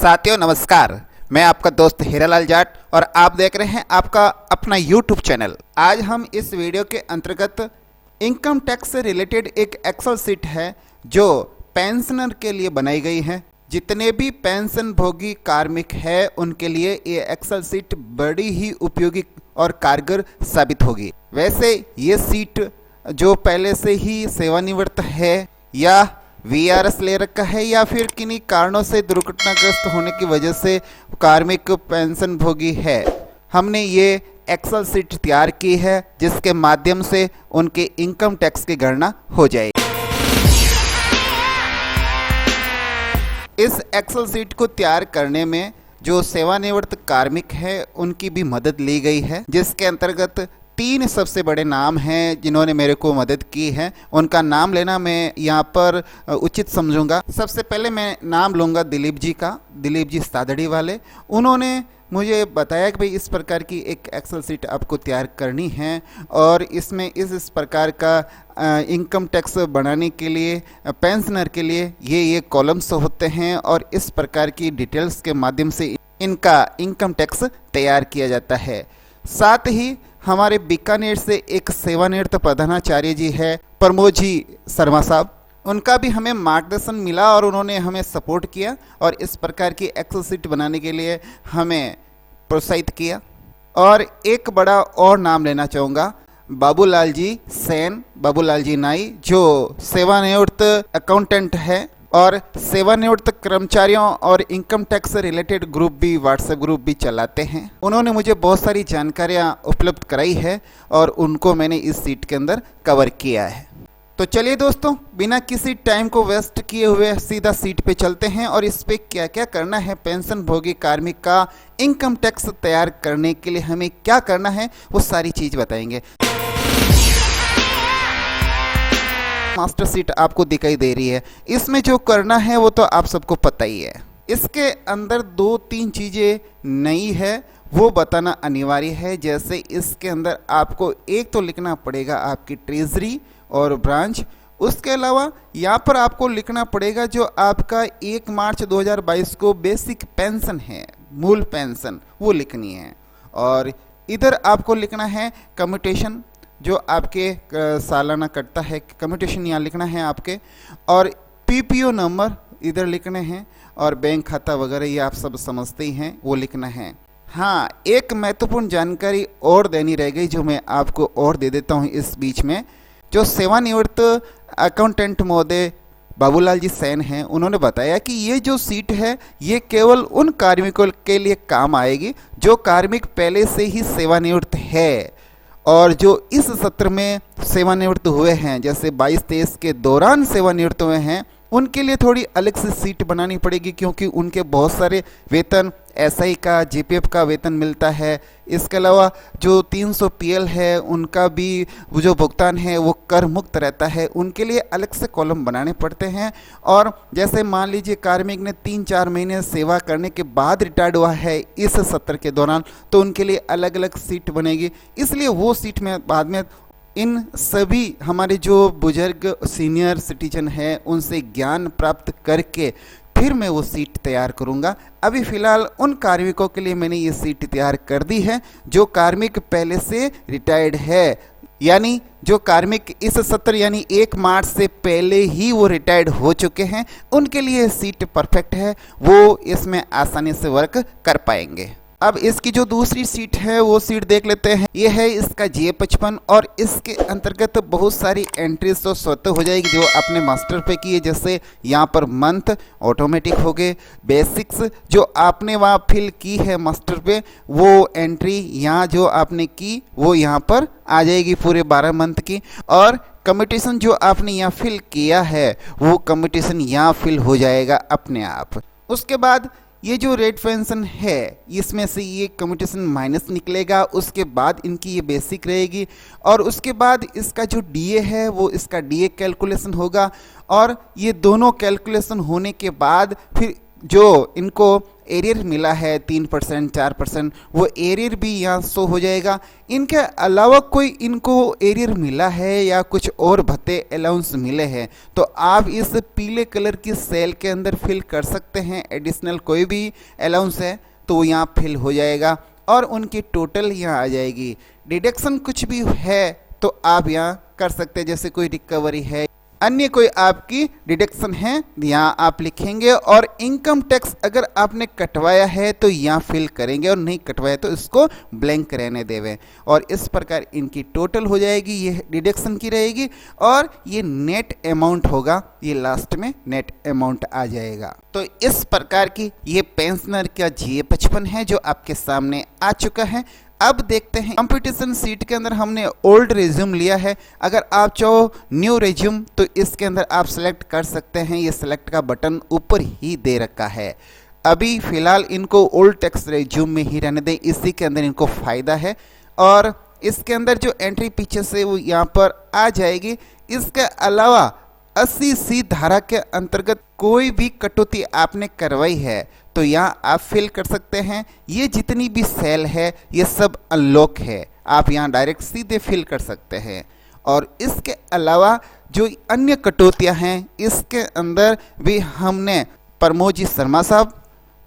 साथियों नमस्कार, मैं आपका दोस्त हीरालाल जाट और आप देख रहे हैं आपका अपना YouTube चैनल। आज हम इस वीडियो के अंतर्गत इनकम टैक्स से रिलेटेड एक एक्सेल शीट है जो पेंशनर के लिए बनाई गई है। जितने भी पेंशन भोगी कार्मिक है उनके लिए ये एक्सेल शीट बड़ी ही उपयोगी और कारगर साबित होगी। वैसे ये शीट जो पहले से ही सेवानिवृत्त है या वीआरएस ले रखा है या फिर किन्हीं कारणों से दुर्घटनाग्रस्त होने की वजह से कार्मिक पेंशन भोगी है, हमने ये एक्सेल शीट तैयार की है जिसके माध्यम से उनके इनकम टैक्स की गणना हो जाएगी। इस एक्सेल शीट को तैयार करने में जो सेवानिवृत्त कार्मिक है उनकी भी मदद ली गई है, जिसके अंतर्गत 3 सबसे बड़े नाम हैं जिन्होंने मेरे को मदद की है। उनका नाम लेना मैं यहाँ पर उचित समझूंगा। सबसे पहले मैं नाम लूँगा दिलीप जी का, दिलीप जी सादड़ी वाले। उन्होंने मुझे बताया कि भाई इस प्रकार की एक एक्सेल शीट आपको तैयार करनी है और इसमें इस प्रकार का इनकम टैक्स बनाने के लिए पेंशनर के लिए ये कॉलम्स होते हैं और इस प्रकार की डिटेल्स के माध्यम से इनका इनकम टैक्स तैयार किया जाता है। साथ ही हमारे बीकानेर से एक सेवानिवृत्त प्रधानाचार्य जी है प्रमोद जी शर्मा साहब, उनका भी हमें मार्गदर्शन मिला और उन्होंने हमें सपोर्ट किया और इस प्रकार की एक्सेल शीट बनाने के लिए हमें प्रोत्साहित किया। और एक बड़ा और नाम लेना चाहूँगा, बाबूलाल जी सैन, बाबूलाल जी नाई, जो सेवानिवृत्त अकाउंटेंट है और सेवानिवृत्त कर्मचारियों और इनकम टैक्स से रिलेटेड ग्रुप भी, व्हाट्सएप ग्रुप भी चलाते हैं। उन्होंने मुझे बहुत सारी जानकारियां उपलब्ध कराई है और उनको मैंने इस शीट के अंदर कवर किया है। तो चलिए दोस्तों, बिना किसी टाइम को वेस्ट किए हुए सीधा शीट पे चलते हैं और इस पे क्या क्या करना है। पेंशन भोगी कार्मिक का इनकम टैक्स तैयार करने के लिए हमें क्या करना है वो सारी चीज बताएंगे। मास्टर शीट आपको दिखाई दे रही है, इसमें जो करना है वो तो आप सबको पता ही है। इसके अंदर 2-3 चीज़ें नई है वो बताना अनिवार्य है। जैसे इसके अंदर आपको एक तो लिखना पड़ेगा आपकी ट्रेजरी और ब्रांच, उसके अलावा यहाँ पर आपको लिखना पड़ेगा जो आपका 1 मार्च 2022 को बेसिक पेंशन है, मूल पेंशन, वो लिखनी है। और इधर आपको लिखना है कम्यूटेशन जो आपके सालाना कटता है, कम्यूटेशन यहाँ लिखना है आपके, और पीपीओ नंबर इधर लिखने हैं और बैंक खाता वगैरह ये आप सब समझते ही हैं, वो लिखना है। हाँ, एक महत्वपूर्ण जानकारी और देनी रह गई जो मैं आपको और दे देता हूँ इस बीच में। जो सेवानिवृत्त अकाउंटेंट महोदय बाबूलाल जी सैन हैं, उन्होंने बताया कि ये जो सीट है ये केवल उन कार्मिकों के लिए काम आएगी जो कार्मिक पहले से ही सेवानिवृत्त है और जो इस सत्र में सेवानिवृत्त हुए हैं, जैसे 22-23 के दौरान सेवानिवृत्त हुए हैं, उनके लिए थोड़ी अलग से सीट बनानी पड़ेगी क्योंकि उनके बहुत सारे वेतन एसआई का, जीपीएफ का वेतन मिलता है। इसके अलावा जो 300 पीएल है उनका भी जो भुगतान है वो कर मुक्त रहता है, उनके लिए अलग से कॉलम बनाने पड़ते हैं। और जैसे मान लीजिए कार्मिक ने 3-4 महीने सेवा करने के बाद रिटायर्ड हुआ है इस सत्र के दौरान, तो उनके लिए अलग अलग सीट बनेगी। इसलिए वो सीट में बाद में इन सभी हमारे जो बुजुर्ग सीनियर सिटीजन हैं उनसे ज्ञान प्राप्त करके फिर मैं वो सीट तैयार करूंगा। अभी फ़िलहाल उन कार्मिकों के लिए मैंने ये सीट तैयार कर दी है जो कार्मिक पहले से रिटायर्ड है, यानी जो कार्मिक इस सत्र यानी 1 मार्च से पहले ही वो रिटायर्ड हो चुके हैं, उनके लिए सीट परफेक्ट है, वो इसमें आसानी से वर्क कर पाएंगे। अब इसकी जो दूसरी सीट है वो सीट देख लेते हैं। ये है इसका J55 और इसके अंतर्गत बहुत सारी एंट्रीज तो स्वतः हो जाएगी जो आपने मास्टर पे की है। जैसे यहाँ पर मंथ ऑटोमेटिक हो गए, बेसिक्स जो आपने वहाँ फिल की है मास्टर पे वो एंट्री यहाँ जो आपने की वो यहाँ पर आ जाएगी पूरे 12 मंथ की, और कम्यूटेशन जो आपने यहाँ फिल किया है वो कम्यूटेशन यहाँ फिल हो जाएगा अपने आप। उसके बाद ये जो रेट पेंशन है इसमें से ये कम्यूटेशन माइनस निकलेगा, उसके बाद इनकी ये बेसिक रहेगी और उसके बाद इसका जो डीए है वो इसका डीए कैलकुलेशन होगा और ये दोनों कैलकुलेशन होने के बाद फिर जो इनको एरियर मिला है 3% 4%, वो एरियर भी यहाँ शो हो जाएगा। इनके अलावा कोई इनको एरियर मिला है या कुछ और भत्ते अलाउंस मिले हैं तो आप इस पीले कलर की सेल के अंदर फिल कर सकते हैं। एडिशनल कोई भी अलाउंस है तो वो यहाँ फिल हो जाएगा और उनकी टोटल यहाँ आ जाएगी। डिडक्शन कुछ भी है तो आप यहाँ कर सकते हैं, जैसे कोई रिकवरी है, अन्य कोई आपकी डिडक्शन है यहाँ आप लिखेंगे। और इनकम टैक्स अगर आपने कटवाया है तो यहाँ फिल करेंगे और नहीं कटवाया तो इसको ब्लैंक रहने देवें। और इस प्रकार इनकी टोटल हो जाएगी, ये डिडक्शन की रहेगी और ये नेट अमाउंट होगा, ये लास्ट में नेट अमाउंट आ जाएगा। तो इस प्रकार की ये पेंशनर का GA55 है जो आपके सामने आ चुका है। अब देखते हैं कंपटीशन सीट के अंदर हमने ओल्ड रिज्यूम लिया है। अगर आप चाहो न्यू रिज्यूम तो इसके अंदर आप सेलेक्ट कर सकते हैं, ये सेलेक्ट का बटन ऊपर ही दे रखा है। अभी फिलहाल इनको ओल्ड टेक्स्ट रिज्यूम में ही रहने दें, इसी के अंदर इनको फ़ायदा है। और इसके अंदर जो एंट्री पीछे से वो यहाँ पर आ जाएगी। इसके अलावा 80C धारा के अंतर्गत कोई भी कटौती आपने करवाई है तो यहाँ आप फिल कर सकते हैं। ये जितनी भी सेल है ये सब अनलॉक है, आप यहाँ डायरेक्ट सीधे फिल कर सकते हैं। और इसके अलावा जो अन्य कटौतियाँ हैं इसके अंदर भी हमने प्रमोद जी शर्मा साहब,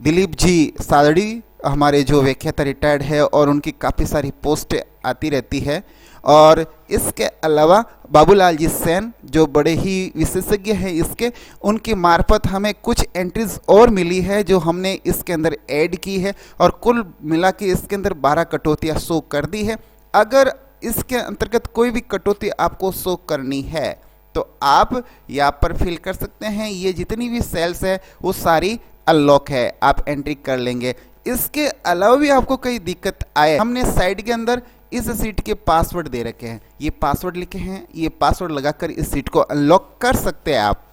दिलीप जी सादड़ी हमारे जो व्याख्याता रिटायर्ड है और उनकी काफ़ी सारी पोस्ट आती रहती है। और इसके अलावा बाबूलाल जी सेन जो बड़े ही विशेषज्ञ हैं इसके, उनकी मार्फत हमें कुछ एंट्रीज और मिली है जो हमने इसके अंदर ऐड की है और कुल मिला के इसके अंदर 12 कटौतियाँ शो कर दी है। अगर इसके अंतर्गत कोई भी कटौती आपको शो करनी है तो आप यहाँ पर फिल कर सकते हैं। ये जितनी भी सेल्स है वो सारी अनलॉक है, आप एंट्री कर लेंगे। इसके अलावा भी आपको कई दिक्कत आए, हमने साइड के अंदर इस सीट के पासवर्ड दे रखे हैं, ये पासवर्ड लिखे हैं, ये पासवर्ड लगाकर इस सीट को अनलॉक कर सकते हैं आप।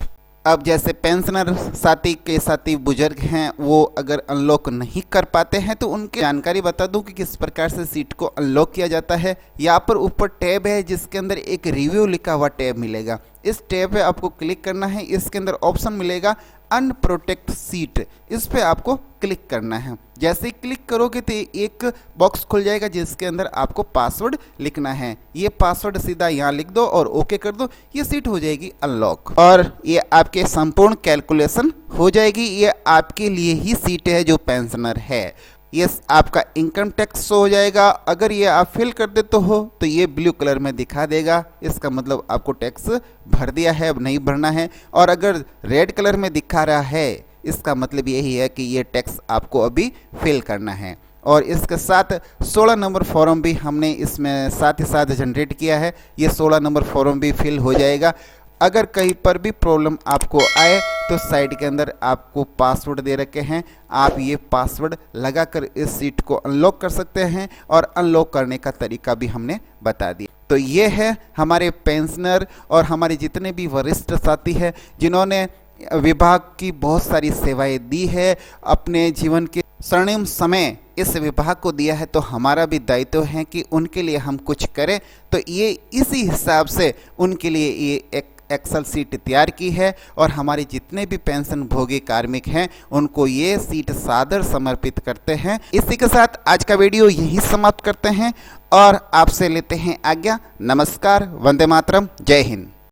अब जैसे पेंशनर साथी के साथी बुजुर्ग हैं वो अगर अनलॉक नहीं कर पाते हैं तो उनकी जानकारी बता दूं कि किस प्रकार से सीट को अनलॉक किया जाता है। यहाँ पर ऊपर टैब है जिसके अंदर एक रिव्यू लिखा हुआ टैब मिलेगा, इस टैब पे आपको क्लिक करना है। इसके अंदर ऑप्शन मिलेगा अनप्रोटेक्ट सीट, इस पे आपको क्लिक करना है। जैसे ही क्लिक करोगे तो एक बॉक्स खुल जाएगा जिसके अंदर आपको पासवर्ड लिखना है। ये पासवर्ड सीधा यहाँ लिख दो और ओके कर दो, ये सीट हो जाएगी अनलॉक और ये आपके संपूर्ण कैलकुलेशन हो जाएगी। ये आपके लिए ही सीट है जो पेंशनर है। ये आपका इनकम टैक्स हो जाएगा। अगर ये आप फिल कर देते हो तो ये ब्लू कलर में दिखा देगा, इसका मतलब आपको टैक्स भर दिया है, अब नहीं भरना है। और अगर रेड कलर में दिखा रहा है इसका मतलब यही है कि ये टैक्स आपको अभी फिल करना है। और इसके साथ 16 नंबर फॉर्म भी हमने इसमें साथ ही साथ जनरेट किया है, ये 16 नंबर फॉर्म भी फिल हो जाएगा। अगर कहीं पर भी प्रॉब्लम आपको आए तो साइड के अंदर आपको पासवर्ड दे रखे हैं, आप ये पासवर्ड लगाकर इस सीट को अनलॉक कर सकते हैं और अनलॉक करने का तरीका भी हमने बता दिया। तो ये है हमारे पेंशनर और हमारे जितने भी वरिष्ठ साथी हैं जिन्होंने विभाग की बहुत सारी सेवाएं दी है, अपने जीवन के स्वर्णिम समय इस विभाग को दिया है, तो हमारा भी दायित्व है कि उनके लिए हम कुछ करें। तो ये इसी हिसाब से उनके लिए ये एक एक्सेल सीट तैयार की है और हमारे जितने भी पेंशन भोगी कार्मिक हैं उनको ये सीट सादर समर्पित करते हैं। इसी के साथ आज का वीडियो यही समाप्त करते हैं और आपसे लेते हैं आज्ञा। नमस्कार, वंदे मातरम, जय हिंद।